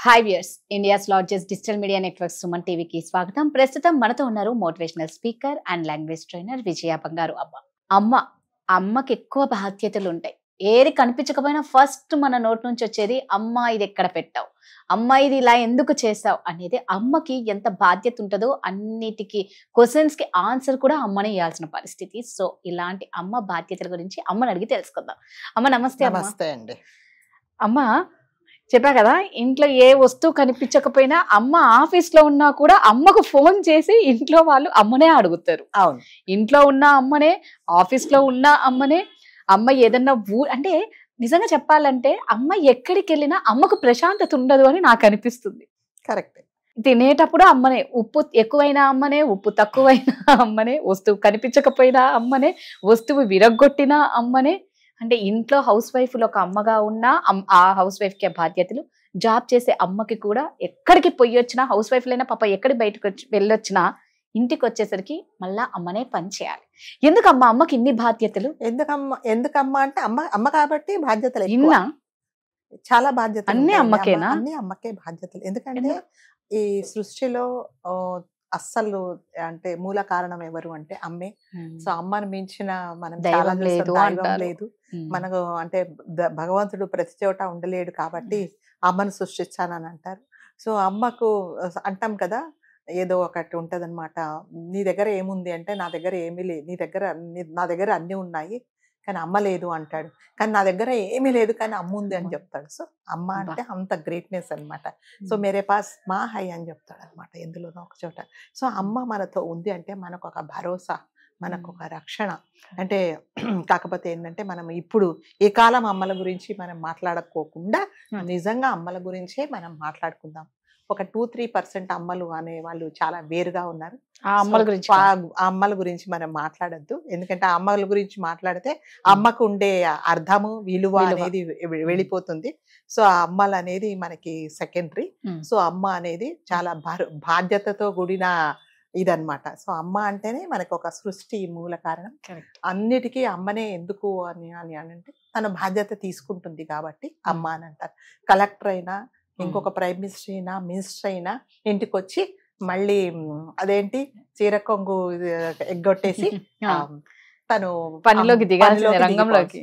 Hi viewers, India's largest digital media network Suman టీవీకి స్వాగతం. ప్రస్తుతం మనతో ఉన్నారు motivational speaker and language trainer Vijaya Bangaru అమ్మకి ఎక్కువ బాధ్యతలు ఉంటాయి. ఏది కనిపించకపోయినా ఫస్ట్ మన నోట్ నుంచి వచ్చేది అమ్మ ఇది ఎక్కడ పెట్టావు, అమ్మ ఇది ఇలా ఎందుకు చేసావు అనేది. అమ్మకి ఎంత బాధ్యత ఉంటుందో అన్నిటికీ క్వశ్చన్స్ కి ఆన్సర్ కూడా అమ్మనే ఇవ్వాల్సిన పరిస్థితి. సో ఇలాంటి అమ్మ బాధ్యతల గురించి అమ్మని అడిగి తెలుసుకుందాం. అమ్మ నమస్తే. నమస్తే అండి. అమ్మ చెప్పా కదా, ఇంట్లో ఏ వస్తువు కనిపించకపోయినా అమ్మ ఆఫీస్ లో ఉన్నా కూడా అమ్మకు ఫోన్ చేసి ఇంట్లో వాళ్ళు అమ్మనే అడుగుతారు. అవును, ఇంట్లో ఉన్న అమ్మనే, ఆఫీస్ లో ఉన్న అమ్మనే. అమ్మ ఏదన్నా అంటే నిజంగా చెప్పాలంటే అమ్మ ఎక్కడికి వెళ్ళినా అమ్మకు ప్రశాంతత ఉండదు అని నాకు అనిపిస్తుంది. కరెక్ట్. తినేటప్పుడు అమ్మనే, ఉప్పు ఎక్కువైనా అమ్మనే, ఉప్పు తక్కువైనా అమ్మనే, వస్తువు కనిపించకపోయినా అమ్మనే, వస్తువు విరగ్గొట్టినా అమ్మనే. అంటే ఇంట్లో హౌస్ వైఫ్లు ఒక అమ్మగా ఉన్నా ఆ హౌస్ వైఫ్ కి బాధ్యతలు, జాబ్ చేసే అమ్మకి కూడా ఎక్కడికి పోయి వచ్చినా, హౌస్ వైఫ్ లైనా పాప ఎక్కడికి బయటకు వెళ్ళొచ్చినా ఇంటికి వచ్చేసరికి మళ్ళా అమ్మనే పని చేయాలి. ఎందుకమ్మా అమ్మకి ఇన్ని బాధ్యతలు? ఎందుకమ్మా అంటే అమ్మ కాబట్టి బాధ్యతలు ఇన్నా చాలా బాధ్యతలు. అన్ని అమ్మకేనా? అన్ని అమ్మకే బాధ్యతలు. ఎందుకంటే ఈ సృష్టిలో అస్సలు అంటే మూల కారణం ఎవరు అంటే అమ్మే. సో అమ్మను మించిన మనం చాలా దైవం లేదు మనకు. అంటే భగవంతుడు ప్రతి చోట ఉండలేడు కాబట్టి అమ్మను సృష్టించానని అంటారు. సో అమ్మకు అంటాం కదా, ఏదో ఒకటి ఉంటది అనమాట. నీ దగ్గర ఏముంది అంటే నా దగ్గర ఏమీ లేదు, నా దగ్గర అన్ని ఉన్నాయి కానీ అమ్మ లేదు అంటాడు. కానీ నా దగ్గర ఏమీ లేదు కానీ అమ్మ ఉంది అని చెప్తాడు. సో అమ్మ అంటే అంత గ్రేట్నెస్ అనమాట. సో మేరే పాస్ మా హై అని చెప్తాడు అనమాట ఎందులోనో ఒక చోట. సో అమ్మ మనతో ఉంది అంటే మనకు ఒక భరోసా, మనకు ఒక రక్షణ. అంటే కాకపోతే ఏంటంటే మనం ఇప్పుడు ఈ కాలం అమ్మల గురించి మనం మాట్లాడుకోకుండా నిజంగా అమ్మల గురించే మనం మాట్లాడుకుందాం. ఒక 2-3% అమ్మలు అనే వాళ్ళు చాలా వేరుగా ఉన్నారు. ఆ అమ్మల గురించి మనం మాట్లాడద్దు. ఎందుకంటే ఆ అమ్మల గురించి మాట్లాడితే అమ్మకు ఉండే అర్థము, విలువ అనేది వెళ్ళిపోతుంది. సో ఆ అమ్మలు అనేది మనకి సెకండరీ. సో అమ్మ అనేది చాలా బాధ్యతతో కూడిన ఇదన్నమాట. సో అమ్మ అంటేనే మనకు ఒక సృష్టి మూల కారణం. అన్నిటికీ అమ్మనే ఎందుకు అని అంటే తన బాధ్యత తీసుకుంటుంది కాబట్టి అమ్మ అని అంటారు. కలెక్టర్ అయినా, ఇంకొక ప్రైమ్ మినిస్టర్ అయినా ఇంటికి వచ్చి మళ్ళీ అదేంటి చీర కొంగు ఎగ్గొట్టేసి తను పనిలోకి రంగంలోకి.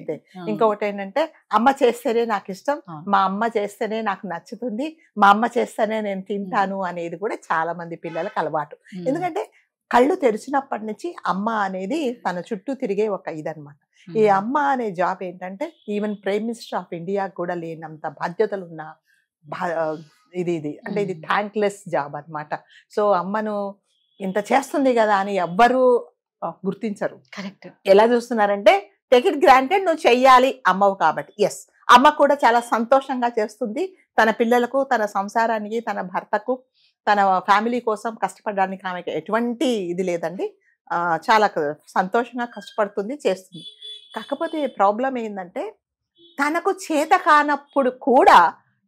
ఇంకొకటి ఏంటంటే అమ్మ చేస్తేనే నాకు ఇష్టం, మా అమ్మ చేస్తేనే నాకు నచ్చుతుంది, మా అమ్మ చేస్తేనే నేను తింటాను అనేది కూడా చాలా మంది పిల్లలకు అలవాటు. ఎందుకంటే కళ్ళు తెరిచినప్పటి నుంచి అమ్మ అనేది తన చుట్టూ తిరిగే ఒక ఇదనమాట. ఈ అమ్మ అనే జాబ్ ఏంటంటే even prime minister of India కూడా లేనంత బాధ్యతలు ఉన్న ఇది అంటే ఇది థ్యాంక్లెస్ జాబ్ అన్నమాట. సో అమ్మను ఇంత చేస్తుంది కదా అని ఎవ్వరూ గుర్తించరు. కరెక్ట్. ఎలా చూస్తున్నారంటే టేక్ ఇట్ గ్రాంటెడ్, నువ్వు చెయ్యాలి అమ్మవు కాబట్టి. ఎస్, అమ్మ కూడా చాలా సంతోషంగా చేస్తుంది. తన పిల్లలకు, తన సంసారానికి, తన భర్తకు, తన ఫ్యామిలీ కోసం కష్టపడడానికి ఆమెకి ఎటువంటి ఇది లేదండి. చాలా సంతోషంగా కష్టపడుతుంది, చేస్తుంది. కాకపోతే ప్రాబ్లం ఏంటంటే తనకు చేత కానప్పుడు కూడా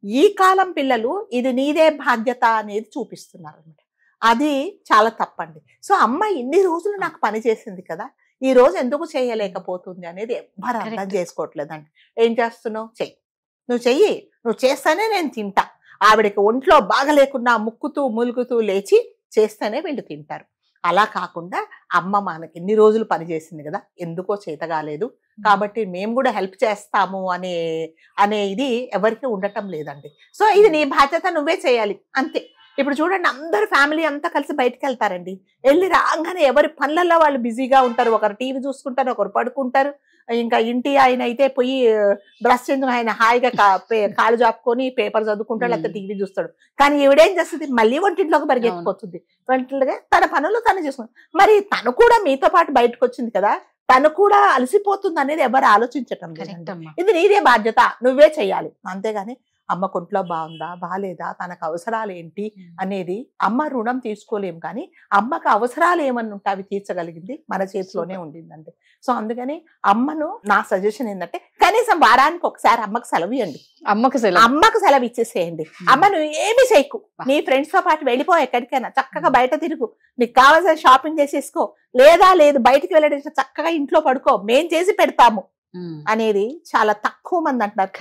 ఈ కాలం పిల్లలు ఇది నీదే బాధ్యత అనేది చూపిస్తున్నారు అనమాట. అది చాలా తప్పండి. సో అమ్మ ఇన్ని రోజులు నాకు పని చేసింది కదా, ఈ రోజు ఎందుకు చేయలేకపోతుంది అనేది ఎవ్వరు అర్థం చేసుకోవట్లేదండి. ఏం చేస్తున్నావు, చెయ్యి, నువ్వు చెయ్యి, నువ్వు చేస్తేనే నేను తింటా. ఆవిడకి ఒంట్లో బాగా లేకున్నా ముక్కుతూ ములుగుతూ లేచి చేస్తేనే వీళ్ళు తింటారు. అలా కాకుండా అమ్మ మనకి ఎన్ని రోజులు పని చేసింది కదా, ఎందుకో చేత కాలేదు కాబట్టి మేము కూడా హెల్ప్ చేస్తాము అనే ఇది ఎవరికి ఉండటం లేదండి. సో ఇది నీ బాధ్యత, నువ్వే చేయాలి అంతే. ఇప్పుడు చూడండి, అందరు ఫ్యామిలీ అంతా కలిసి బయటకు వెళ్తారండి. వెళ్ళి రాగానే ఎవరి పనులలో వాళ్ళు బిజీగా ఉంటారు. ఒకరు టీవీ చూసుకుంటారు, ఒకరు పడుకుంటారు. ఇంకా ఇంటి ఆయన అయితే పోయి బ్రష్ ఎందుకు ఆయన హాయిగా కాళ్ళు జాపుకొని పేపర్ చదువుకుంటాడు, లేకపోతే టీవీ చూస్తాడు. కానీ ఈవిడేం చేస్తుంది, మళ్ళీ వంటింట్లోకి పరిగెత్తుకొస్తుంది. వంటింట్లోగా తన పనులు తను చేసుకుంటుంది. మరి తను కూడా మీతో పాటు బయటకు వచ్చింది కదా, తను కూడా అలసిపోతుంది అనేది ఎవరు ఆలోచించటం లేదు. ఇది నీదే బాధ్యత, నువ్వే చెయ్యాలి. అంతేగాని అమ్మ కొంట్లో బాగుందా బాగాలేదా, తనకు అవసరాలు ఏంటి అనేది అమ్మ రుణం తీసుకోలేం. కానీ అమ్మకు అవసరాలు ఏమన్నా ఉంటే అవి తీర్చగలిగింది మన చేతిలోనే ఉండిందండి. సో అందుకని అమ్మను నా సజెషన్ ఏంటంటే కనీసం వారానికి ఒకసారి అమ్మకు సెలవు ఇవ్వండి. అమ్మకు సెలవు ఇచ్చేసేయండి. అమ్మను ఏమి చేయకు, నీ ఫ్రెండ్స్ తో పాటు వెళ్ళిపో, ఎక్కడికైనా చక్కగా బయట తిరుగు, నీకు కావాల్సిన షాపింగ్ చేసేసుకో, లేదు బయటికి వెళ్ళడం చక్కగా ఇంట్లో పడుకో, మేం చేసి పెడతాము. అనేది చాలా తక్కువ మంది అంటారు.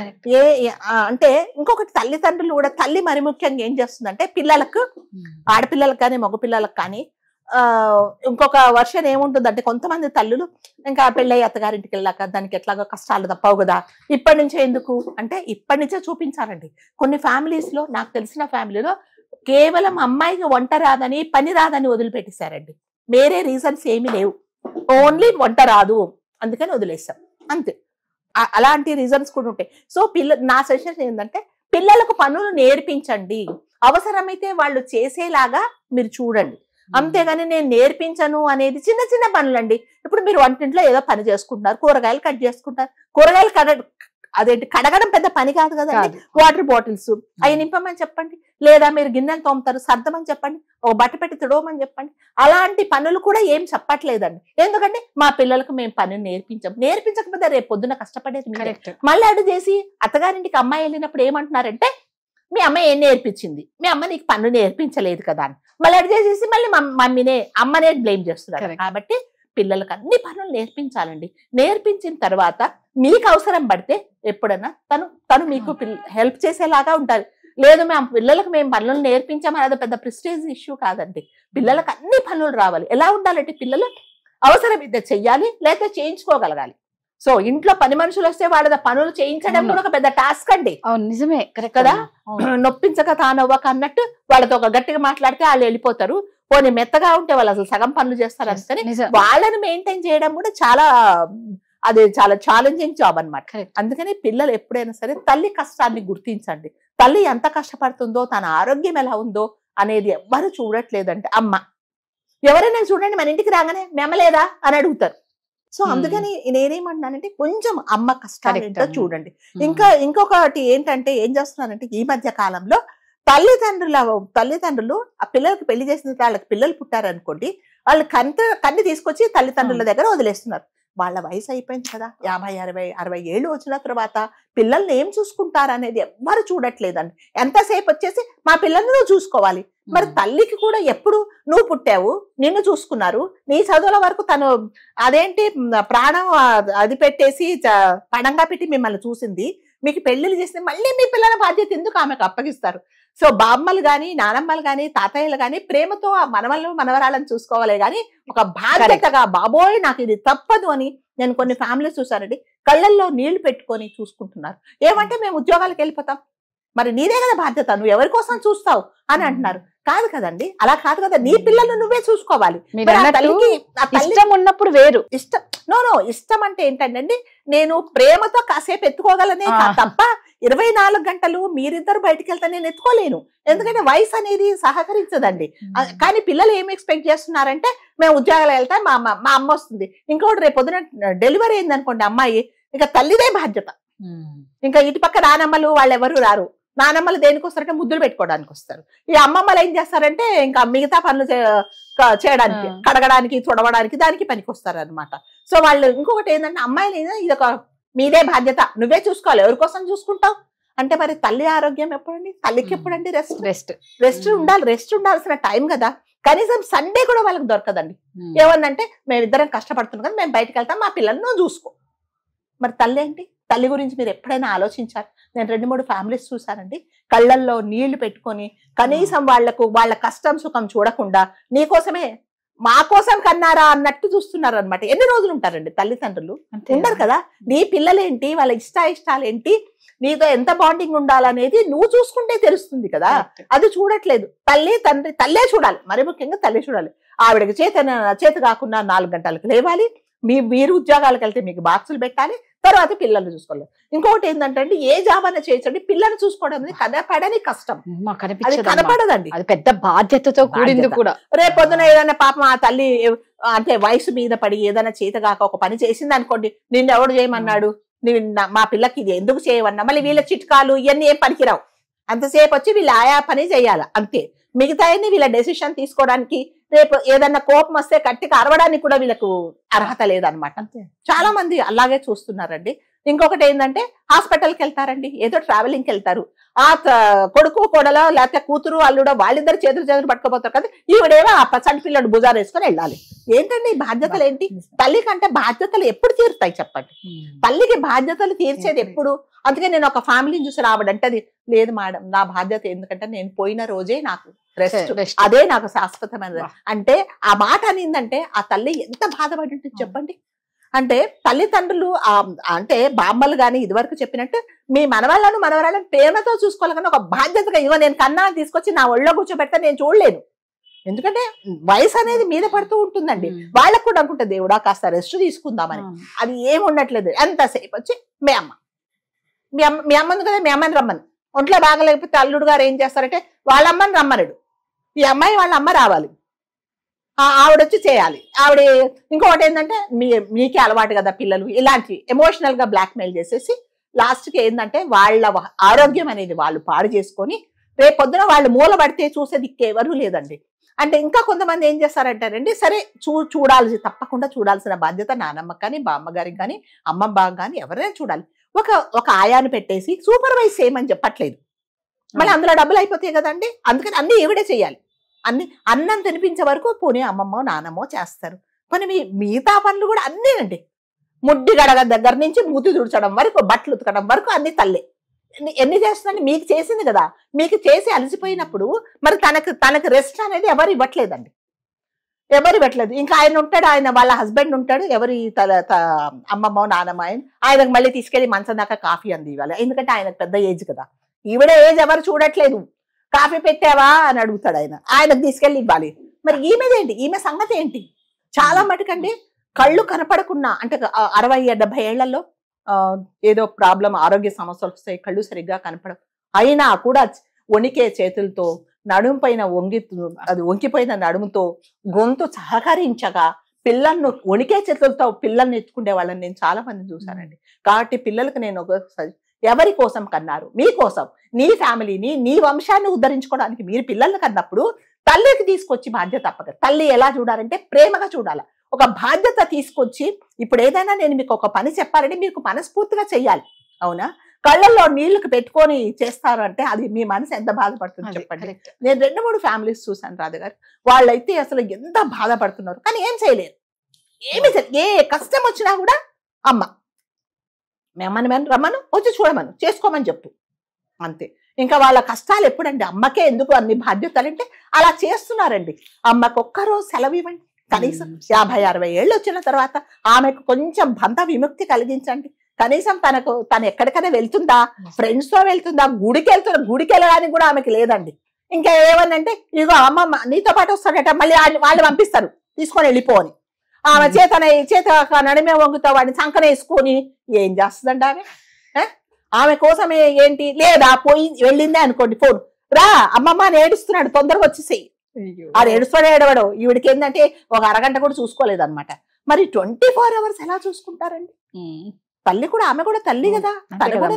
అంటే ఇంకొకటి తల్లిదండ్రులు కూడా, తల్లి మరి ముఖ్యంగా ఏం చేస్తుందంటే పిల్లలకు, ఆడపిల్లలకు కానీ మగపిల్లలకు కానీ ఇంకొక వర్షన్ ఏముంటుందంటే, కొంతమంది తల్లులు ఇంకా పెళ్ళయ్యి అత్తగారింటికి వెళ్ళాక దానికి ఎట్లాగో కష్టాలు తప్పవు కదా, ఇప్పటి నుంచే ఎందుకు అంటే ఇప్పటి నుంచే చూపించాలండి. కొన్ని ఫ్యామిలీస్ లో, నాకు తెలిసిన ఫ్యామిలీలో కేవలం అమ్మాయికి వంట రాదని, పని రాదని వదిలిపెట్టేశారండి. వేరే రీజన్స్ ఏమీ లేవు, ఓన్లీ వంట రాదు అందుకని వదిలేస్తాం అంతే. అలాంటి రీజన్స్ కూడా ఉంటాయి. సో నా సజెషన్ ఏంటంటే పిల్లలకు పనులు నేర్పించండి, అవసరమైతే వాళ్ళు చేసేలాగా మీరు చూడండి. అంతేగాని నేను నేర్పించను అనేది చిన్న చిన్న పనులండి. ఇప్పుడు మీరు వంటింట్లో ఏదో పని చేసుకుంటున్నారు, కూరగాయలు కట్ చేసుకుంటారు, కూరగాయలు అదేంటి కడగడం పెద్ద పని కాదు కదండి. వాటర్ బాటిల్స్ అవి నింపమని చెప్పండి, లేదా మీరు గిన్నెలు తోముతారు సర్దమని చెప్పండి, ఒక బట్ట పెట్టి తుడవమని చెప్పండి. అలాంటి పనులు కూడా ఏం చెప్పట్లేదండి. ఎందుకంటే మా పిల్లలకు మేము పని నేర్పించకపోతే రేపు పొద్దున కష్టపడేది. మళ్ళీ అడు చేసి అత్తగారింటికి అమ్మాయి వెళ్ళినప్పుడు ఏమంటున్నారంటే, మీ అమ్మ ఏం నేర్పించింది, మీ అమ్మ నీకు పనులు నేర్పించలేదు కదా అని మళ్ళీ అడు చేసేసి మళ్ళీ మమ్మీనే అమ్మనే బ్లేమ్ చేస్తున్నారు. కాబట్టి పిల్లలకు అన్ని పనులు నేర్పించాలండి. నేర్పించిన తర్వాత మీకు అవసరం పడితే ఎప్పుడన్నా తను మీకు హెల్ప్ చేసేలాగా ఉంటారు. లేదు మేము పిల్లలకు మేము పనులు నేర్పించామని అది పెద్ద ప్రెస్టేజ్ ఇష్యూ కాదండి. పిల్లలకు అన్ని పనులు రావాలి. ఎలా ఉండాలంటే పిల్లలు అవసరమైతే చెయ్యాలి, లేకపోతే చేయించుకోగలగాలి. సో ఇంట్లో పని మనుషులు వస్తే వాళ్ళ పనులు చేయించడం కూడా ఒక పెద్ద టాస్క్ అండి. నిజమే కదా, నొప్పించక తానవ్వక అన్నట్టు వాళ్ళతో ఒక గట్టిగా మాట్లాడితే వాళ్ళు వెళ్ళిపోతారు. పోనీ మెత్తగా ఉంటే వాళ్ళు అసలు సగం పనులు చేస్తారు. అందుకని వాళ్ళని మెయింటైన్ చేయడం కూడా చాలా ఛాలెంజింగ్ జాబ్ అనమాట. అందుకని పిల్లలు ఎప్పుడైనా సరే తల్లి కష్టాన్ని గుర్తించండి. తల్లి ఎంత కష్టపడుతుందో, తన ఆరోగ్యం ఎలా ఉందో అనేది ఎవ్వరు చూడట్లేదంటే అమ్మ. ఎవరైనా చూడండి మన ఇంటికి రాగానే మెమ్మలేదా అని అడుగుతారు. సో అందుకని నేనేమంటున్నానంటే కొంచెం అమ్మ కష్టాలు ఏంటో చూడండి. ఇంకొకటి ఏంటంటే ఏం చేస్తున్నానంటే ఈ మధ్య కాలంలో తల్లిదండ్రులు ఆ పిల్లలకి పెళ్లి చేసిన వాళ్ళకి పిల్లలు పుట్టారనుకోండి, వాళ్ళు కన్ని తీసుకొచ్చి తల్లిదండ్రుల దగ్గర వదిలేస్తున్నారు. వాళ్ళ వయసు అయిపోయింది కదా, 50, 60, 60 ఏళ్ళు వచ్చిన తర్వాత పిల్లల్ని ఏం చూసుకుంటారు అనేది ఎవ్వరు చూడట్లేదండి. ఎంతసేపు వచ్చేసి మా పిల్లల్ని నువ్వు చూసుకోవాలి. మరి తల్లికి కూడా ఎప్పుడు నువ్వు పుట్టావు, నిన్ను చూసుకున్నారు, నీ చదువుల వరకు తను అదేంటి ప్రాణం అది పెట్టేసి పణంగా పెట్టి మిమ్మల్ని చూసింది, మీకు పెళ్లిళ్ళు చేసింది, మళ్ళీ మీ పిల్లల బాధ్యత ఎందుకు ఆమెకు అప్పగిస్తారు? సో బామ్మలు గాని, నానమ్మలు గాని, తాతయ్యలు గాని ప్రేమతో ఆ మనవరాలను చూసుకోవాలి గాని ఒక బాధ్యతగా బాబోయ్ నాకు ఇది తప్పదు అని నేను కొన్ని ఫ్యామిలీస్ చూసానండి, కళ్ళల్లో నీళ్లు పెట్టుకొని చూసుకుంటున్నారు. ఏమంటే మేము ఉద్యోగాలకు వెళ్ళిపోతాం, మరి నీదే కదా బాధ్యత, నువ్వు ఎవరి కోసం చూస్తావు అని అంటున్నారు. కాదు కదండి, అలా కాదు కదా, నీ పిల్లలు నువ్వే చూసుకోవాలి. ఇష్టం ఉన్నప్పుడు వేరు, ఇష్టం అంటే ఏంటంటే నేను ప్రేమతో కాసేపు ఎత్తుకోగలనే తప్ప 24 గంటలు మీరిద్దరు బయటికి వెళ్తే నేను ఎత్తుకోలేను. ఎందుకంటే వయసు అనేది సహకరించదండి. కానీ పిల్లలు ఏం ఎక్స్పెక్ట్ చేస్తున్నారంటే మేము ఉద్యోగాలు వెళ్తాం, మా అమ్మ వస్తుంది. ఇంకోటి రేపు పొద్దున డెలివరీ అయింది అనుకోండి అమ్మాయి, ఇంకా తల్లిదే బాధ్యత. ఇంకా ఇటు పక్క నానమ్మలు వాళ్ళు ఎవరు రారు. నానమ్మలు దేనికి వస్తారంటే ముద్దులు పెట్టుకోవడానికి వస్తారు. ఈ అమ్మమ్మలు ఏం చేస్తారంటే ఇంకా మిగతా పనులు చేయడానికి, కడగడానికి, తుడవడానికి దానికి పనికి వస్తారు అనమాట. సో వాళ్ళు ఇంకొకటి ఏంటంటే అమ్మాయిలు ఇది ఒక మీదే బాధ్యత, నువ్వే చూసుకోవాలి, ఎవరి కోసం చూసుకుంటావు అంటే మరి తల్లి ఆరోగ్యం ఎప్పుడండి, తల్లికి ఎప్పుడండి రెస్ట్ ఉండాలి. రెస్ట్ ఉండాల్సిన టైం కదా. కనీసం సండే కూడా వాళ్ళకి దొరకదండి. ఏమన్నంటే మేమిద్దరం కష్టపడుతున్నాం కదా, మేము బయటకు వెళ్తాం, మా పిల్లల్ని చూసుకో. మరి తల్లి ఏంటి? తల్లి గురించి మీరు ఎప్పుడైనా ఆలోచించారు? నేను 2-3 ఫ్యామిలీస్ చూసానండి, కళ్ళల్లో నీళ్లు పెట్టుకొని కనీసం వాళ్ళ కష్టం సుఖం చూడకుండా నీకోసమే మా కోసం కన్నారా అన్నట్టు చూస్తున్నారు అనమాట. ఎన్ని రోజులు ఉంటారండి తల్లిదండ్రులు? ఉండరు కదా. నీ పిల్లలేంటి, వాళ్ళ ఇష్టాలు ఏంటి, నీతో ఎంత బాండింగ్ ఉండాలనేది నువ్వు చూసుకుంటే తెలుస్తుంది కదా. అది చూడట్లేదు. తల్లి తండ్రి, తల్లే చూడాలి, మరి ముఖ్యంగా తల్లి చూడాలి. ఆవిడకి చేత కాకుండా 4 గంటలకు లేవాలి, మీరు ఉద్యోగాలకు వెళ్తే మీకు బాక్సులు పెట్టాలి, తర్వాత పిల్లల్ని చూసుకోవాలి. ఇంకొకటి ఏంటంటే ఏ జాబ్ అన్నా చేయొచ్చండి, పిల్లల్ని చూసుకోవడం అనేది కనపడని కష్టం, కనపడదండి. అది పెద్ద బాధ్యతతో కూడింది కూడా. రేపొద్దున ఏదైనా పాపం ఆ తల్లి అంటే వయసు మీద పడి ఏదైనా చేతగాక ఒక పని చేసింది అనుకోండి, నిన్ను ఎవడు చేయమన్నాడు, మా పిల్లకి ఇది ఎందుకు చేయవన్నా, మళ్ళీ వీళ్ళ చిట్కాలు ఇవన్నీ ఏం పనికిరావు. అంతసేపు వచ్చి వీళ్ళు ఆయా పని చేయాలి అంతే. మిగతా వీళ్ళ డెసిషన్ తీసుకోవడానికి, రేపు ఏదన్నా కోపం వస్తే కట్టికి అరవడానికి కూడా వీళ్ళకు అర్హత లేదనమాట. చాలా మంది అలాగే చూస్తున్నారండి. ఇంకొకటి ఏంటంటే హాస్పిటల్కి వెళ్తారండి, ఏదో ట్రావెలింగ్కి వెళ్తారు. ఆ కొడుకు కోడలో లేకపోతే కూతురు అల్లుడో వాళ్ళిద్దరు చేతులు పట్టుకోపోతారు కదా, ఈవిడేమో ఆ చంటి పిల్లడు భుజాలు వేసుకొని వెళ్ళాలి. ఏంటండి బాధ్యతలు ఏంటి? తల్లి కంటే బాధ్యతలు ఎప్పుడు తీరుతాయి చెప్పండి? తల్లికి బాధ్యతలు తీర్చేది ఎప్పుడు? అందుకే నేను ఒక ఫ్యామిలీని చూసి రావడంటది, లేదు మేడం నా బాధ్యత ఎందుకంటే నేను పోయిన రోజే నాకు రెస్ట్, అదే నాకు శాశ్వతమైనది. అంటే ఆ మాట అనిందంటే ఆ తల్లి ఎంత బాధపడి ఉంటుంది చెప్పండి. అంటే తల్లిదండ్రులు అంటే బామ్మలు గాని ఇదివరకు చెప్పినట్టు మీ మనవాళ్ళను ప్రేమతో చూసుకోవాలి, కానీ ఒక బాధ్యతగా ఇవ్వ నేను కన్నా తీసుకొచ్చి నా ఒళ్ళో కూర్చోబెడితే నేను చూడలేను. ఎందుకంటే వయసు అనేది మీద పడుతూ ఉంటుందండి. వాళ్ళకు కూడా అనుకుంటే దేవుడా కాస్త రెస్ట్ తీసుకుందామని, అది ఏమి ఉండట్లేదు. ఎంతసేపు వచ్చి మీ అమ్మను కదా, మీ అమ్మని రమ్మని. ఒంట్లో బాగలేకపోతే అల్లుడు గారు ఏం చేస్తారంటే వాళ్ళ అమ్మని రమ్మనడు, ఈ అమ్మాయి వాళ్ళ అమ్మ రావాలి, ఆవిడొచ్చి చేయాలి. ఆవిడ ఇంకొకటి ఏంటంటే మీకే అలవాటు కదా పిల్లలు, ఇలాంటివి ఎమోషనల్ గా బ్లాక్మెయిల్ చేసేసి లాస్ట్కి ఏంటంటే వాళ్ళ ఆరోగ్యం అనేది వాళ్ళు పాడు చేసుకొని రేపు పొద్దున వాళ్ళు మూలబడితే చూసే దిక్కేవరూ లేదండి. అంటే ఇంకా కొంతమంది ఏం చేస్తారంటారండి, సరే తప్పకుండా చూడాల్సిన బాధ్యత నానమ్మకి కానీ బామ్మగారికి కానీ అమ్మమ్మ కానీ ఎవరైనా చూడాలి. ఒక ఆయాను పెట్టేసి సూపర్వైజ్ చేయమని చెప్పట్లేదు, మళ్ళీ అందులో డబ్బులు అయిపోతాయి కదండి. అందుకని అన్ని ఈవిడే చేయాలి. అన్నం తినిపించే వరకు పోనీ అమ్మమ్మో నానమ్మో చేస్తారు. కానీ మిగతా పనులు కూడా అన్నీ అండి, ముడ్డి గడగ దగ్గర నుంచి మూతి తుడచడం వరకు, బట్టలు ఉతకడం వరకు అన్ని తల్లే. ఎన్ని చేస్తుందండి? మీకు చేసింది కదా, మీకు చేసి అలసిపోయినప్పుడు మరి తనకు రెస్ట్ అనేది ఎవరు ఇవ్వట్లేదండి, ఎవరు ఇవ్వట్లేదు. ఇంకా ఆయన ఉంటాడు, ఆయన వాళ్ళ హస్బెండ్ ఉంటాడు, ఎవరి అమ్మమ్మో నానమ్మ ఆయనకు మళ్ళీ తీసుకెళ్లి మంచం దాకా కాఫీ అంది ఇవ్వాలి, ఎందుకంటే ఆయనకు పెద్ద ఏజ్ కదా. ఈవిడ ఏజ్ ఎవరు చూడట్లేదు, కాఫీ పెట్టావా అని అడుగుతాడు ఆయనకు తీసుకెళ్ళి ఇవ్వాలి. మరి ఈమెదేంటి, ఈమె సంగతి ఏంటి? చాలా మటుకండి కళ్ళు కనపడకున్నా, అంటే 60-70 ఏళ్లలో ఏదో ప్రాబ్లం, ఆరోగ్య సమస్యలు వస్తాయి, కళ్ళు సరిగ్గా కనపడ, అయినా కూడా వణికే చేతులతో, నడుము పైన వంకిపోయిన నడుముతో, గొంతు సహకరించగా పిల్లలను వణికే చేతులతో పిల్లల్ని ఎత్తుకునే వాళ్ళని నేను చాలా మంది చూశానండి. కాబట్టి పిల్లలకు నేను ఎవరి కోసం కన్నారు? మీకోసం, నీ ఫ్యామిలీని, నీ వంశాన్ని ఉద్ధరించుకోవడానికి మీరు పిల్లల్ని కన్నప్పుడు తల్లికి తీసుకొచ్చి బాధ్యత తప్పక. తల్లి ఎలా చూడాలంటే ప్రేమగా చూడాలి. ఒక బాధ్యత తీసుకొచ్చి, ఇప్పుడు ఏదైనా నేను మీకు ఒక పని చెప్పాలంటే మీకు మనస్ఫూర్తిగా చెయ్యాలి, అవునా? కళ్ళల్లో నీళ్లకు పెట్టుకొని చేస్తారు అంటే అది మీ మనసు ఎంత బాధపడుతుంది చెప్పండి. నేను 2-3 ఫ్యామిలీస్ చూశాను రాధ గారు, వాళ్ళైతే అసలు ఎంత బాధపడుతున్నారు, కానీ ఏం చేయలేరు. ఏ కష్టం వచ్చినా కూడా అమ్మ మీ అమ్మని రమ్మను, వచ్చి చూడమను, చేసుకోమని చెప్పు, అంతే. ఇంకా వాళ్ళ కష్టాలు ఎప్పుడండి? అమ్మకే ఎందుకు అన్ని బాధ్యతలు అంటే అలా చేస్తున్నారండి. అమ్మకు ఒక్కరోజు సెలవు ఇవ్వండి, కనీసం 50-60 ఏళ్ళు వచ్చిన తర్వాత ఆమెకు కొంచెం బంధ విముక్తి కలిగించండి. కనీసం తను ఎక్కడికైనా వెళ్తుందా, ఫ్రెండ్స్ తో వెళ్తుందా, గుడికి వెళ్ళడానికి కూడా ఆమెకి లేదండి. ఇంకా ఏమన్నంటే ఇదిగో అమ్మమ్మ నీతో పాటు వస్తాడట, మళ్ళీ వాళ్ళు పంపిస్తారు తీసుకొని వెళ్ళిపోని. ఆమె చేత నడిమే వంగుతో వాడిని సంకన వేసుకొని ఏం చేస్తుందండి ఆమె కోసమే ఏంటి? లేదా పోయి వెళ్ళిందే అనుకోండి, ఫోన్ రా అమ్మమ్మ అని ఏడుస్తున్నాడు, తొందరగా వచ్చేసేయి. ఆ ఏడవడం ఈవిడికి ఏంటంటే ఒక అరగంట కూడా చూసుకోలేదన్నమాట. మరి 24 hours ఎలా చూసుకుంటారండి? తల్లి కూడా, ఆమె కూడా తల్లి కదా, తను కూడా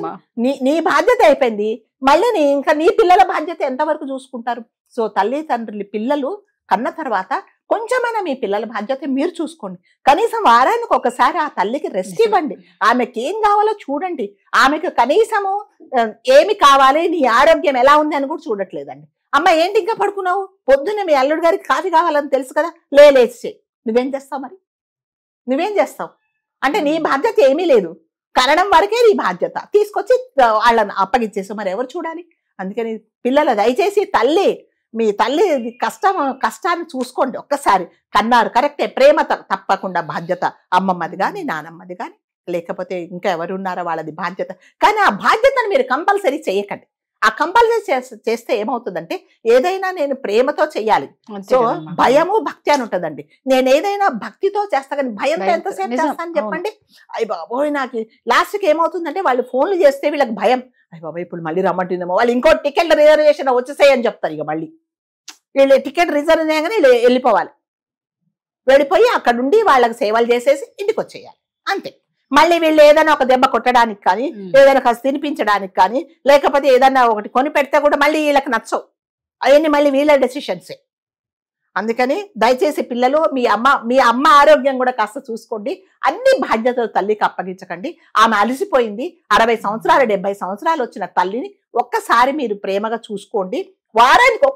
నీ బాధ్యత అయిపోయింది, మళ్ళీ ఇంకా నీ పిల్లల బాధ్యత ఎంతవరకు చూసుకుంటారు? సో తల్లిదండ్రులు పిల్లలు కన్న తర్వాత కొంచెమైనా మీ పిల్లల బాధ్యత మీరు చూసుకోండి. కనీసం వారానికి ఒకసారి ఆ తల్లికి రెస్ట్ ఇవ్వండి, ఆమెకి ఏం కావాలో చూడండి. ఆమెకు కనీసము ఏమి కావాలి, నీ ఆరోగ్యం ఎలా ఉంది అని కూడా చూడట్లేదండి. అమ్మ ఏంటి ఇంకా పడుకున్నావు, పొద్దున్న మీ అల్లుడు గారికి కాఫీ కావాలని తెలుసు కదా, లేచి నువ్వేం చేస్తావు? మరి నువ్వేం చేస్తావు? అంటే నీ బాధ్యత ఏమీ లేదు, కనడం వరకే నీ బాధ్యత, తీసుకొచ్చి వాళ్ళని అప్పగిచ్చేసావు, మరి ఎవరు చూడాలి? అందుకని పిల్లలు దయచేసి మీ తల్లి కష్టాన్ని చూసుకోండి ఒక్కసారి. కన్నారు కరెక్టే, ప్రేమ తప్పకుండా బాధ్యత అమ్మమ్మది కానీ నానమ్మది కానీ, లేకపోతే ఇంకా ఎవరున్నారో వాళ్ళది బాధ్యత. కానీ ఆ బాధ్యతను మీరు కంపల్సరీ చేయకండి. ఆ కంపల్సరీ చేస్తే ఏమవుతుందంటే ఏదైనా నేను ప్రేమతో చెయ్యాలి. సో భయము భక్తి అని ఉంటుందండి. నేను ఏదైనా భక్తితో చేస్తా కానీ భయంతో ఎంతసేపు చేస్తాను చెప్పండి? అయ్య బాబోయ్, నాకు లాస్ట్కి ఏమవుతుందంటే వాళ్ళు ఫోన్లు చేస్తే వీళ్ళకి భయం, అయ్య బాబోయ్ ఇప్పుడు మళ్ళీ రమ్మంటుందేమో, వాళ్ళు ఇంకో టికెట్ రిజర్వేషన్ వచ్చేసేయని చెప్తారు. ఇక మళ్ళీ వీళ్ళు టికెట్ రిజర్వ్ చేయగానే వెళ్ళిపోయి అక్కడ నుండి వాళ్ళకి సేవలు చేసేసి ఇంటికి వచ్చేయాలి, అంతే. మళ్ళీ వీళ్ళు ఏదైనా ఒక దెబ్బ కొట్టడానికి కానీ, ఏదైనా కాస్త తినిపించడానికి కానీ, లేకపోతే ఏదైనా ఒకటి కొని పెడితే కూడా మళ్ళీ వీళ్ళకి నచ్చవు. అవన్నీ మళ్ళీ వీళ్ళ డెసిషన్సే. అందుకని దయచేసి పిల్లలు మీ అమ్మ ఆరోగ్యం కూడా కాస్త చూసుకోండి. అన్ని బాధ్యతలు తల్లికి అప్పగించకండి. ఆమె అలసిపోయింది. 60 సంవత్సరాలు 70 సంవత్సరాలు వచ్చిన తల్లిని ఒక్కసారి మీరు ప్రేమగా చూసుకోండి. వారానికి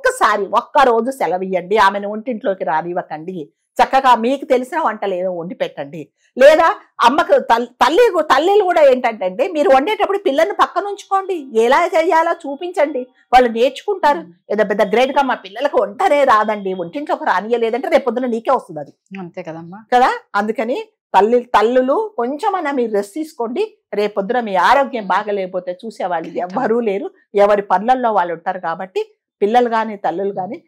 ఒక్క రోజు సెలవు ఇవ్వండి. ఆమెను ఒంటింట్లోకి రానివ్వకండి. చక్కగా మీకు తెలిసిన వంటలు ఏదో వండి పెట్టండి. లేదా అమ్మకు తల్లిలు కూడా ఏంటంటే మీరు వండేటప్పుడు పిల్లల్ని పక్కన ఉంచుకోండి. ఎలా చేయాలో చూపించండి. వాళ్ళు నేర్చుకుంటారు. ఏదో పెద్ద గ్రేట్ గా మా పిల్లలకు వంటనే రాదండి, ఒంటింట్లోకి రానియలేదంటే రేపు పొద్దున నీకే వస్తుంది అది. అంతే కదమ్మా కదా. అందుకని తల్లులు కొంచెమన్నా మీరు రెస్ట్ తీసుకోండి. రేపొద్దున మీ ఆరోగ్యం బాగలేకపోతే చూసేవాళ్ళు ఎవ్వరూ లేరు. ఎవరి పనులలో వాళ్ళు ఉంటారు. కాబట్టి పిల్లలు కానీ తల్లులు కానీ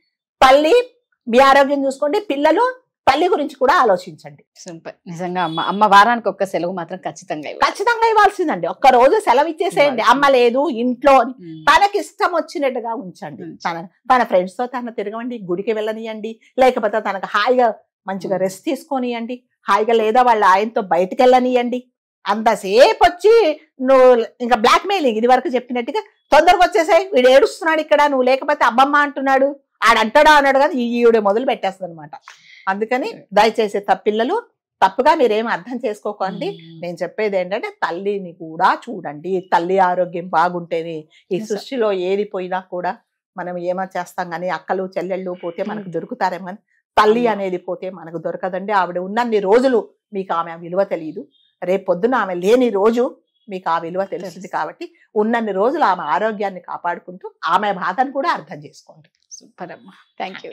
తల్లి మీ ఆరోగ్యం చూసుకోండి. పిల్లలు తల్లి గురించి కూడా ఆలోచించండి. సూపర్. నిజంగా అమ్మ వారానికి ఒక్క సెలవు మాత్రం ఖచ్చితంగా ఇవ్వాల్సిందండి. ఒక్క రోజు సెలవు ఇచ్చేసేయండి. అమ్మ లేదు ఇంట్లో తనకి ఇష్టం వచ్చినట్టుగా ఉంచండి. తన ఫ్రెండ్స్ తో తన తిరగండి, గుడికి వెళ్ళనియండి. లేకపోతే తనకు హాయిగా మంచిగా రెస్ట్ తీసుకొనియండి. హాయిగా లేదా వాళ్ళ ఆయనతో బయటకు వెళ్ళనియండి. అంతసేపు వచ్చి నువ్వు ఇంకా బ్లాక్ మెయిలింగ్ ఇది వరకు చెప్పినట్టుగా తొందరగా వచ్చేసాయి, వీడు ఏడుస్తున్నాడు ఇక్కడ, నువ్వు లేకపోతే అబ్బమ్మ అంటున్నాడు, ఆడంటాడా అన్నాడు కదా, ఈవిడ మొదలు పెట్టేస్తుంది అనమాట. అందుకని దయచేసి పిల్లలు తప్పుగా మీరేం అర్థం చేసుకోకండి. నేను చెప్పేది ఏంటంటే తల్లిని కూడా చూడండి. తల్లి ఆరోగ్యం బాగుంటేనే ఈ సృష్టిలో ఏది పోయినా కూడా మనం ఏమో చేస్తాం. కానీ అక్కలు చెల్లెళ్ళు పోతే మనకు దొరుకుతారేమో, కానీ తల్లి అనేది పోతే మనకు దొరకదండి. ఆవిడ ఉన్నన్ని రోజులు మీకు ఆమె విలువ తెలియదు. రేపు పొద్దున ఆమె లేని రోజు మీకు ఆ విలువ తెలుస్తుంది. కాబట్టి ఉన్నన్ని రోజులు ఆమె ఆరోగ్యాన్ని కాపాడుకుంటూ ఆమె బాధను కూడా అర్థం చేసుకోండి. సూపర్ అమ్మా, థ్యాంక్ యూ.